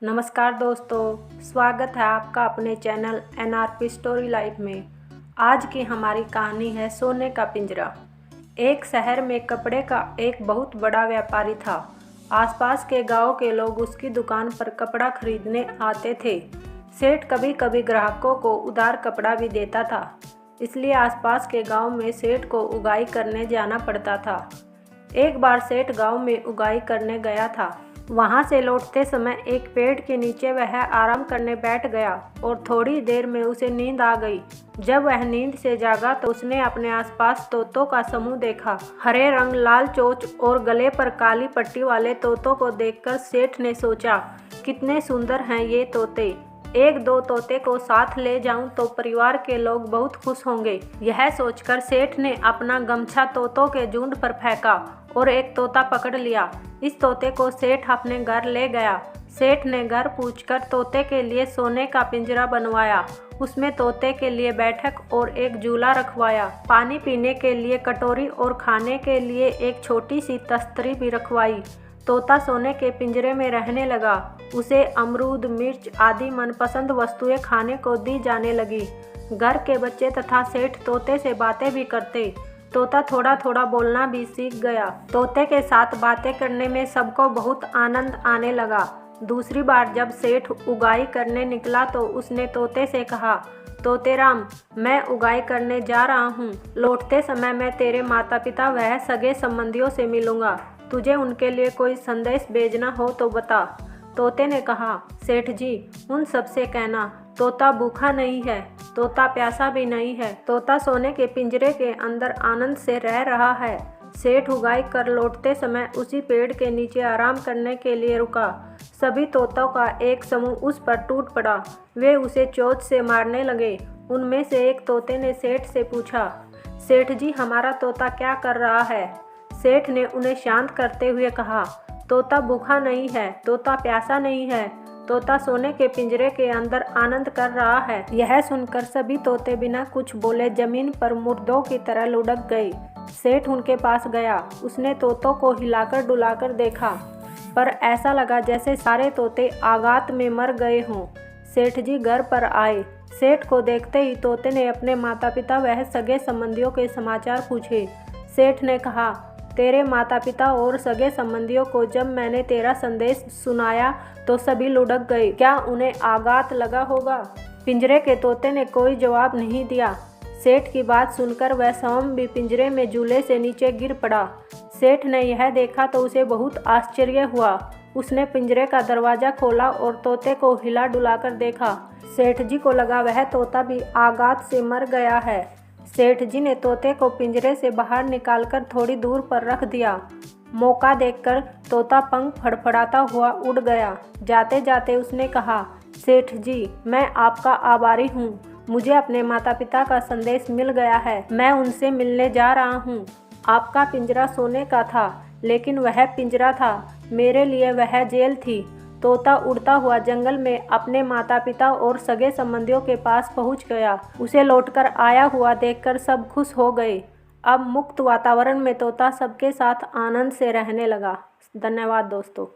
नमस्कार दोस्तों, स्वागत है आपका अपने चैनल NRP स्टोरी लाइफ में। आज की हमारी कहानी है सोने का पिंजरा। एक शहर में कपड़े का एक बहुत बड़ा व्यापारी था। आसपास के गांव के लोग उसकी दुकान पर कपड़ा खरीदने आते थे। सेठ कभी कभी ग्राहकों को उधार कपड़ा भी देता था, इसलिए आसपास के गांव में सेठ को उगाई करने जाना पड़ता था। एक बार सेठ गांव में उगाई करने गया था। वहां से लौटते समय एक पेड़ के नीचे वह आराम करने बैठ गया और थोड़ी देर में उसे नींद आ गई। जब वह नींद से जागा तो उसने अपने आसपास तोतों का समूह देखा। हरे रंग, लाल चोंच और गले पर काली पट्टी वाले तोतों को देखकर सेठ ने सोचा, कितने सुंदर हैं ये तोते। एक दो तोते को साथ ले जाऊं तो परिवार के लोग बहुत खुश होंगे। यह सोचकर सेठ ने अपना गमछा तोतों के झुंड पर फेंका और एक तोता पकड़ लिया। इस तोते को सेठ अपने घर ले गया। सेठ ने घर पूछकर तोते के लिए सोने का पिंजरा बनवाया। उसमें तोते के लिए बैठक और एक झूला रखवाया। पानी पीने के लिए कटोरी और खाने के लिए एक छोटी सी तस्तरी भी रखवाई। तोता सोने के पिंजरे में रहने लगा। उसे अमरूद, मिर्च आदि मनपसंद वस्तुएं खाने को दी जाने लगी। घर के बच्चे तथा सेठ तोते से बातें भी करते। तोता थोड़ा थोड़ा बोलना भी सीख गया। तोते के साथ बातें करने में सबको बहुत आनंद आने लगा। दूसरी बार जब सेठ उगाई करने निकला तो उसने तोते से कहा, तोतेराम, मैं उगाई करने जा रहा हूँ। लौटते समय मैं तेरे माता पिता व सगे संबंधियों से मिलूंगा। तुझे उनके लिए कोई संदेश भेजना हो तो बता। तोते ने कहा, सेठ जी, उन सबसे कहना तोता भूखा नहीं है, तोता प्यासा भी नहीं है। तोता सोने के पिंजरे के अंदर आनंद से रह रहा है। सेठ उगाई कर लौटते समय उसी पेड़ के नीचे आराम करने के लिए रुका। सभी तोतों का एक समूह उस पर टूट पड़ा। वे उसे चोंच से मारने लगे। उनमें से एक तोते ने सेठ से पूछा, सेठ जी, हमारा तोता क्या कर रहा है? सेठ ने उन्हें शांत करते हुए कहा, तोता भूखा नहीं है, तोता प्यासा नहीं है, तोता सोने के पिंजरे के अंदर आनंद कर रहा है। यह सुनकर सभी तोते बिना कुछ बोले जमीन पर मुर्दों की तरह लुढ़क गए। सेठ उनके पास गया। उसने तोतों को हिलाकर डुलाकर देखा, पर ऐसा लगा जैसे सारे तोते आघात में मर गए हों। सेठ जी घर पर आए। सेठ को देखते ही तोते ने अपने माता पिता व सगे संबंधियों के समाचार पूछे। सेठ ने कहा, तेरे माता पिता और सगे संबंधियों को जब मैंने तेरा संदेश सुनाया तो सभी लुढ़क गए। क्या उन्हें आघात लगा होगा? पिंजरे के तोते ने कोई जवाब नहीं दिया। सेठ की बात सुनकर वह स्वयं भी पिंजरे में झूले से नीचे गिर पड़ा। सेठ ने यह देखा तो उसे बहुत आश्चर्य हुआ। उसने पिंजरे का दरवाज़ा खोला और तोते को हिला डुलाकर देखा। सेठ जी को लगा वह तोता भी आघात से मर गया है। सेठ जी ने तोते को पिंजरे से बाहर निकालकर थोड़ी दूर पर रख दिया। मौका देखकर तोता पंख फड़फड़ाता हुआ उड़ गया। जाते जाते उसने कहा, सेठ जी, मैं आपका आभारी हूँ। मुझे अपने माता पिता का संदेश मिल गया है। मैं उनसे मिलने जा रहा हूँ। आपका पिंजरा सोने का था, लेकिन वह पिंजरा था, मेरे लिए वह जेल थी। तोता उड़ता हुआ जंगल में अपने माता पिता और सगे संबंधियों के पास पहुंच गया। उसे लौटकर आया हुआ देखकर सब खुश हो गए। अब मुक्त वातावरण में तोता सबके साथ आनंद से रहने लगा। धन्यवाद दोस्तों।